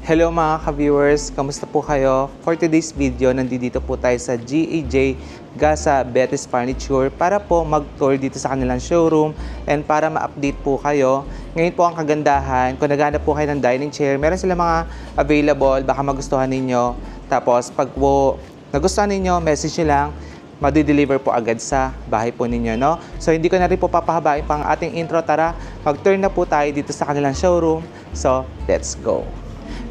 Hello mga ka-viewers, kamusta po kayo? For today's video, nandito po tayo sa GAJ Gaza Betis Furniture para po mag-tour dito sa kanilang showroom and para ma-update po kayo. Ngayon po ang kagandahan, kung naghanap po kayo ng dining chair, meron sila mga available, baka magustuhan ninyo. Tapos pag po nagustuhan ninyo, message nyo lang, madi-deliver po agad sa bahay po ninyo, no? So hindi ko na rin po papahabain pang ating intro. Tara, mag-tour na po tayo dito sa kanilang showroom. So, let's go!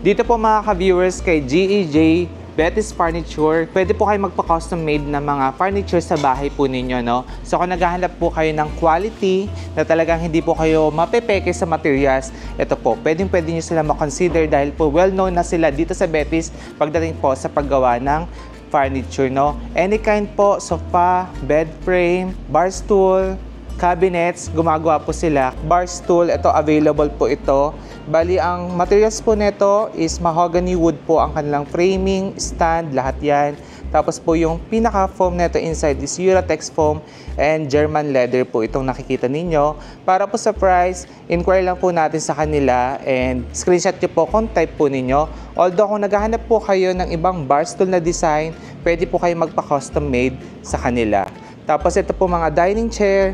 Dito po mga ka-viewers kay GAJ Betis Furniture, pwede po kayo magpa-custom made na mga furniture sa bahay po ninyo, no? So kung naghahanap po kayo ng quality na talagang hindi po kayo mapepeke sa materials, ito po, pwede nyo sila makonsider dahil po well-known na sila dito sa Betis pagdating po sa paggawa ng furniture, no? Any kind po, sofa, bed frame, bar stool, cabinets, gumagawa po sila. Bar stool, ito available po ito. Bali, ang materials po nito is mahogany wood po ang kanilang framing, stand, lahat yan. Tapos po yung pinaka-foam nito inside is Uratex foam and German leather po itong nakikita ninyo. Para po sa price, inquire lang po natin sa kanila and screenshot nyo po kung type po ninyo. Although kung naghahanap po kayo ng ibang bar stool na design, pwede po kayo magpa-custom made sa kanila. Tapos ito po mga dining chair,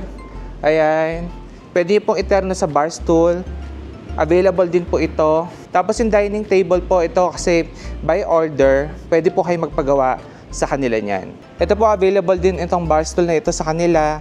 ayan, pwede pong iterno sa bar stool. Available din po ito. Tapos yung dining table po ito kasi by order, pwede po kayo magpagawa sa kanila niyan. Ito po available din itong bar stool na ito sa kanila.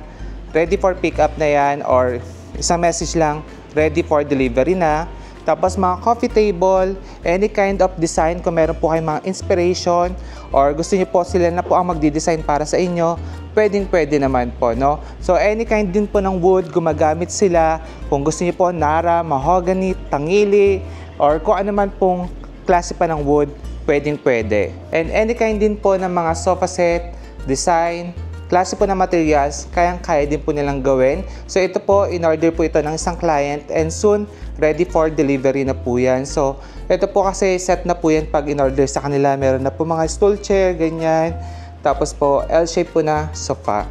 Ready for pick up na yan or isang message lang, ready for delivery na. Tapos mga coffee table, any kind of design, kung meron po kayong mga inspiration or gusto niyo po sila na po ang magdi-design para sa inyo, pwede naman po, no? So any kind din po ng wood, gumagamit sila. Kung gusto niyo po nara, mahogany, tangili, or kung ano man pong klase pa ng wood, pwede. And any kind din po ng mga sofa set, design, klase po ng materials, kayang-kaya din po nilang gawin. So ito po, in-order po ito ng isang client and soon, ready for delivery na po yan. So ito po kasi set na po yan pag in-order sa kanila. Meron na po mga stool chair, ganyan. Tapos po, L-shape po na sofa.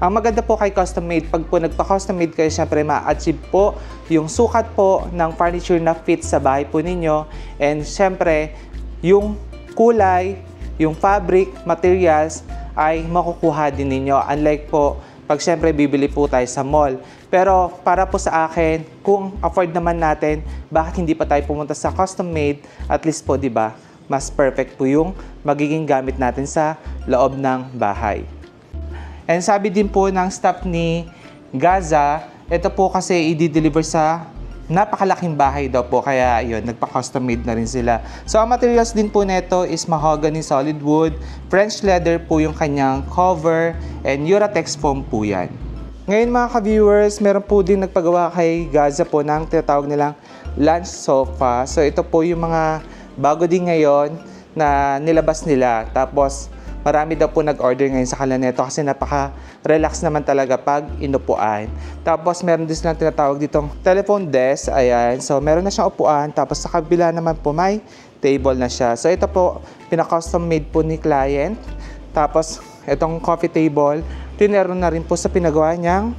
Ang maganda po kay custom made, pag po nagpa-custom made kayo, syempre ma-achieve po yung sukat po ng furniture na fit sa bahay po ninyo. And syempre, yung kulay, yung fabric, materials, ay makukuha din ninyo. Unlike po, pag syempre bibili po tayo sa mall. Pero para po sa akin, kung afford naman natin, bakit hindi pa tayo pumunta sa custom made? At least po, di ba, mas perfect po yung magiging gamit natin sa loob ng bahay. And sabi din po ng staff ni Gaza, ito po kasi i-deliver sa napakalaking bahay daw po, kaya yun, nagpa-custom made na rin sila. So ang materials din po nito is mahogany solid wood, French leather po yung kanyang cover, and Uratex foam po yan. Ngayon mga ka-viewers, meron po din nagpagawa kay Gaza po ng tinatawag nilang lunch sofa. So ito po yung mga bago din ngayon na nilabas nila. Tapos marami daw po nag-order ngayon sa kanila nito kasi napaka-relax naman talaga pag inupuan. Tapos meron din silang tinatawag ditong telephone desk. Ayan. So meron na siyang upuan. Tapos sa kabila naman po may table na siya. So ito po, pina-custom made po ni client. Tapos itong coffee table, tinero na rin po sa pinagawa niyang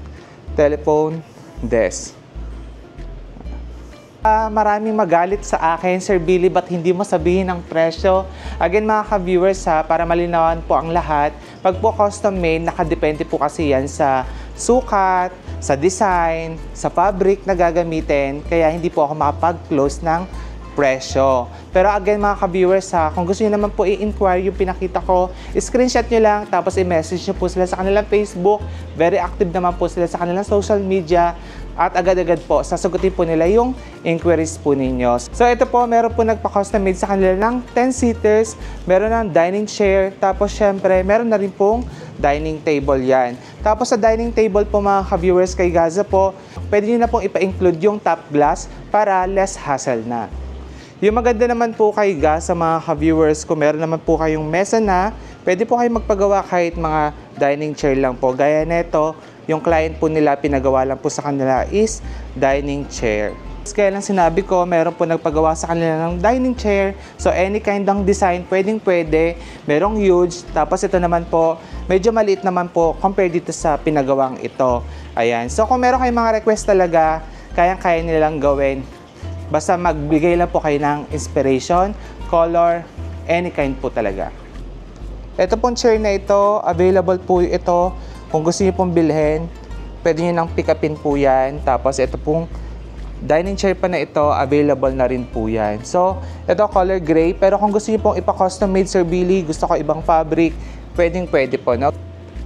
telephone desk. Maraming magalit sa akin, Sir Billy, ba't hindi mo sabihin ang presyo? Again mga ka-viewers para malinawan po ang lahat, pag po custom made, nakadepende po kasi yan sa sukat, sa design, sa fabric na gagamitin, kaya hindi po ako makapag-close ng presyo. Pero again mga ka-viewers kung gusto niyo naman po i-inquire yung pinakita ko, screenshot nyo lang, tapos i-message nyo po sila sa kanilang Facebook. Very active naman po sila sa kanilang social media. At agad-agad po, sasagutin po nila yung inquiries po ninyo. So ito po, meron po nagpa-custom made sa kanila ng 10-seaters, meron ng dining chair, tapos syempre, meron na rin pong dining table yan. Tapos sa dining table po mga ka-viewers kay Gaza po, pwede nyo na pong ipa-include yung top glass para less hassle na. Yung maganda naman po kay Gaza mga ka-viewers, kung meron naman po kayong mesa na, pwede po kayo magpagawa kahit mga dining chair lang po. Gaya neto, yung client po nila, pinagawa lang po sa kanila is dining chair. Kaya lang sinabi ko, meron po nagpagawa sa kanila ng dining chair. So any kind ng design, pwede. Merong huge. Tapos ito naman po, medyo maliit naman po compared dito sa pinagawang ito. Ayan. So kung meron kayong mga request talaga, kayang-kaya nilang gawin. Basta magbigay lang po kayo ng inspiration, color, any kind po talaga. Ito pong chair na ito, available po ito. Kung gusto niyo pong bilhin, pwede niyo nang pick upin po yan. Tapos ito pong dining chair pa na ito, available na rin po yan. So, ito color gray. Pero kung gusto niyo pong ipa-custom made, Sir Billy, gusto ko ibang fabric, pwede po. No?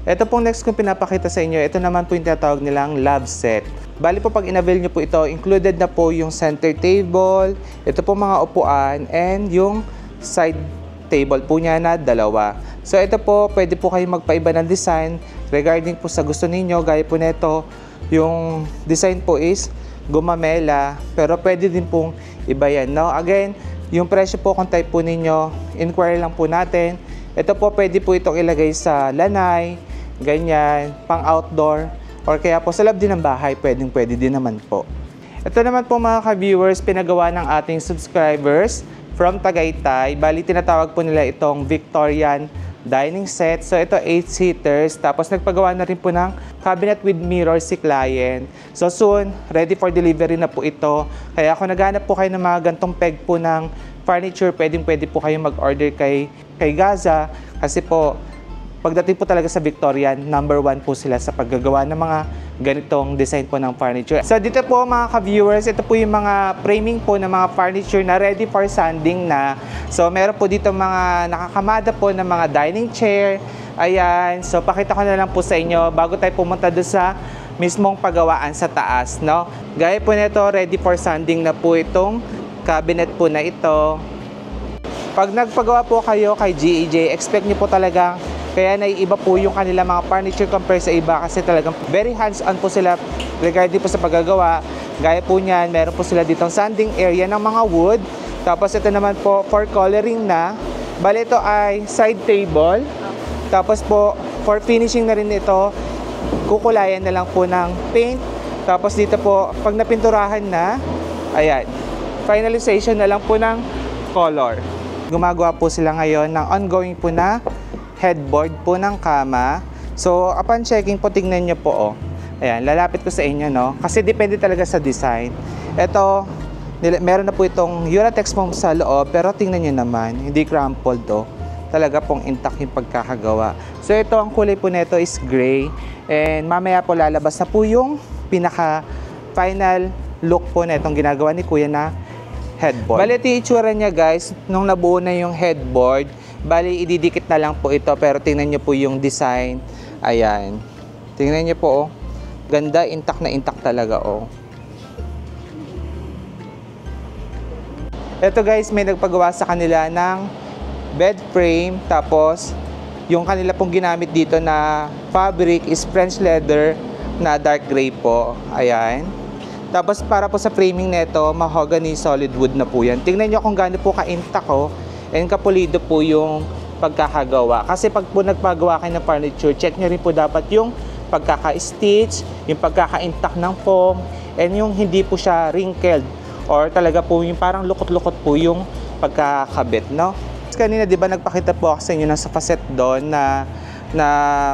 Ito pong next kong pinapakita sa inyo, ito naman po yung tinatawag nilang love set. Bali po pag in-avail nyo po ito, included na po yung center table, ito po mga upuan, and yung side table po niya na dalawa. So ito po, pwede po kayo magpaiba ng design regarding po sa gusto ninyo. Gaya po nito, yung design po is gumamela, pero pwede din pong iba yan. No? Again, yung presyo po kung type po ninyo, inquire lang po natin. Ito po, pwede po itong ilagay sa lanay, ganyan, pang outdoor, or kaya po sa loob din ng bahay, pwede din naman po. Ito naman po mga ka-viewers, pinagawa ng ating subscribers from Tagaytay. Bali, tinatawag po nila itong Victorian dining set. So, ito 8-seaters. Tapos, nagpagawa na rin po ng cabinet with mirror si client. So, soon, ready for delivery na po ito. Kaya kung naghanap po kayo ng mga gantong peg po ng furniture, pwede po kayo mag-order kay Gaza. Kasi po, pagdating po talaga sa Victorian, number 1 po sila sa paggagawa ng mga ganitong design po ng furniture. So dito po mga ka-viewers, ito po yung mga framing po ng mga furniture na ready for sanding na. So meron po dito mga nakakamada po ng mga dining chair. Ayan, so pakita ko na lang po sa inyo bago tayo pumunta doon sa mismong paggawaan sa taas, no? Gaya po nito, ready for sanding na po itong cabinet po na ito. Pag nagpagawa po kayo kay GEJ, expect nyo po talaga kaya naiiba po yung kanila mga furniture compare sa iba kasi talagang very hands-on po sila regarding po sa paggagawa. Gaya po niyan, meron po sila ditong sanding area ng mga wood. Tapos ito naman po for coloring na. Bali ito ay side table. Tapos po for finishing na rin ito, kukulayan na lang po ng paint. Tapos dito po, pag napinturahan na, ayan, finalization na lang po ng color. Gumagawa po sila ngayon ng ongoing po na headboard po ng kama. So, upon checking po, tingnan nyo po, oh. Ayan, lalapit ko sa inyo, no? Kasi depende talaga sa design. Ito, meron na po itong Uratex foam sa loob, pero tingnan nyo naman, hindi crumpled, oh. Talaga pong intact yung pagkakagawa. So, ito, ang kulay po nito is gray. And mamaya po lalabas na po yung pinaka-final look po na itong ginagawa ni Kuya na headboard. Bali, ito yung itsura niya, guys, nung nabuo na yung headboard. Bali, ididikit na lang po ito, pero tingnan nyo po yung design. Ayan. Tingnan nyo po, oh. Ganda, intact na intact talaga, oh. Ito guys, may nagpagawa sa kanila ng bed frame. Tapos, yung kanila pong ginamit dito na fabric is French leather na dark gray po. Ayan. Tapos, para po sa framing nito, mahogany solid wood na po yan. Tingnan nyo kung gaano po ka-intact, oh. And kapulido po yung pagkakagawa. Kasi pag po nagpagawa kayo ng furniture, check nyo rin po dapat yung pagkaka-stitch, yung pagkaka-intact ng foam, and yung hindi po siya wrinkled. Or talaga po yung parang lukot-lukot po yung pagkakabit, no? Kanina, di ba, nagpakita po ako sa inyo sa facet doon na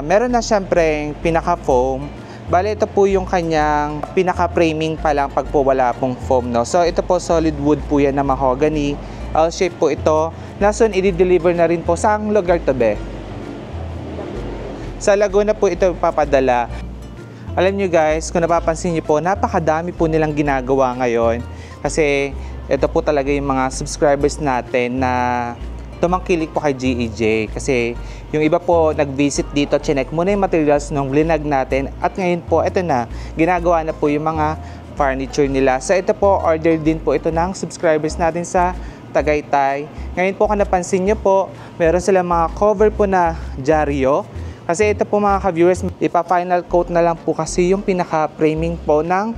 meron na syempre pinaka-foam. Bale, ito po yung kanyang pinaka-framing pa lang pag po wala pong foam, no? So, ito po solid wood po yan na mahogany. L-shape po ito. Nasun, i-deliver na rin po. Saang lugar to, be? Sa Laguna po ito papadala. Alam nyo guys, kung napapansin nyo po, napakadami po nilang ginagawa ngayon. Kasi ito po talaga yung mga subscribers natin na tumangkilik po kay GEJ. Kasi yung iba po nag-visit dito, chinek muna yung materials nung linag natin. At ngayon po, ito na, ginagawa na po yung mga furniture nila. So ito po, order din po ito ng subscribers natin sa Tagaytay. Ngayon po kung napansin nyo po, meron silang mga cover po na dyaryo. Kasi ito po mga ka-viewers, ipa-final coat na lang po kasi yung pinaka-framing po ng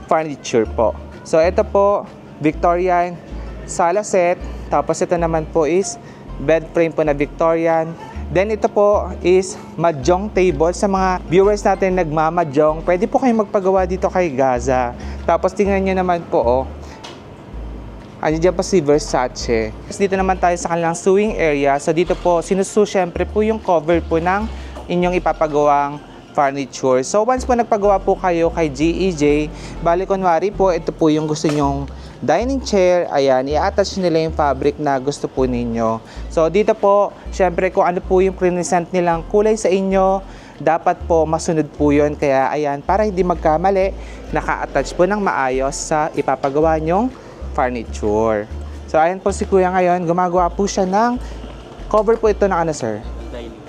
furniture po. So ito po, Victorian sala set. Tapos ito naman po is bed frame po na Victorian. Then ito po is mahjong table. Sa mga viewers natin nagmamahjong, pwede po kayong magpagawa dito kay Gaza. Tapos tingnan nyo naman po, oh. Ano dyan pa si Versace. Dito naman tayo sa kanilang sewing area. So dito po, sinusu syempre po yung cover po ng inyong ipapagawang furniture. So once po nagpagawa po kayo kay GEJ, bali kunwari po, ito po yung gusto nyong dining chair, ayan, i-attach nila yung fabric na gusto po ninyo. So dito po, syempre kung ano po yung present nilang kulay sa inyo, dapat po masunod po yun. Kaya ayan, para hindi magkamali, naka-attach po ng maayos sa ipapagawa nyong furniture. So ayan po si Kuya ngayon, gumagawa po siya ng cover po ito ng ano sir? Dining.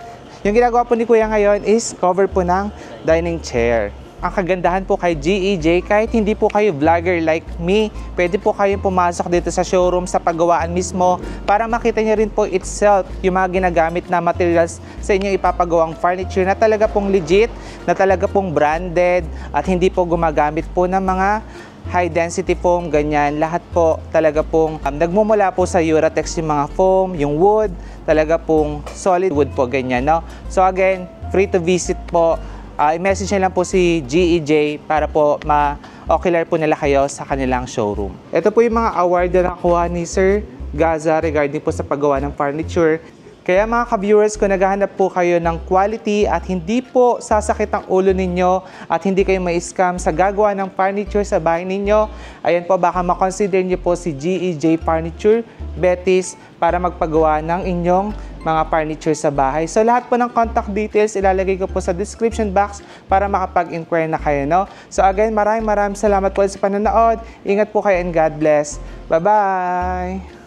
Yung ginagawa po ni Kuya ngayon is cover po ng dining chair. Ang kagandahan po kay GEJ, kahit hindi po kayo vlogger like me, pwede po kayong pumasok dito sa showroom sa paggawaan mismo para makita nyo rin po itself yung mga ginagamit na materials sa inyong ipapagawang furniture na talaga pong legit, na talaga pong branded at hindi po gumagamit po ng mga high density foam, ganyan. Lahat po talaga pong nagmumula po sa Uratex yung mga foam, yung wood, talaga pong solid wood po, ganyan, no? So again, free to visit po. I-message nyo lang po si GEJ para po ma-ocular po nila kayo sa kanilang showroom. Ito po yung mga award na nakuha ni Sir Gaza regarding po sa paggawa ng furniture. Kaya mga ka-viewers, kung naghahanap po kayo ng quality at hindi po sasakit ang ulo ninyo at hindi kayo ma-scam sa gagawa ng furniture sa bahay ninyo, ayan po, baka makonsider nyo po si GEJ Furniture Betis para magpagawa ng inyong mga furniture sa bahay. So lahat po ng contact details ilalagay ko po sa description box para makapag-inquire na kayo, no? So again, maraming salamat po sa panonood. Ingat po kayo and God bless. Bye-bye!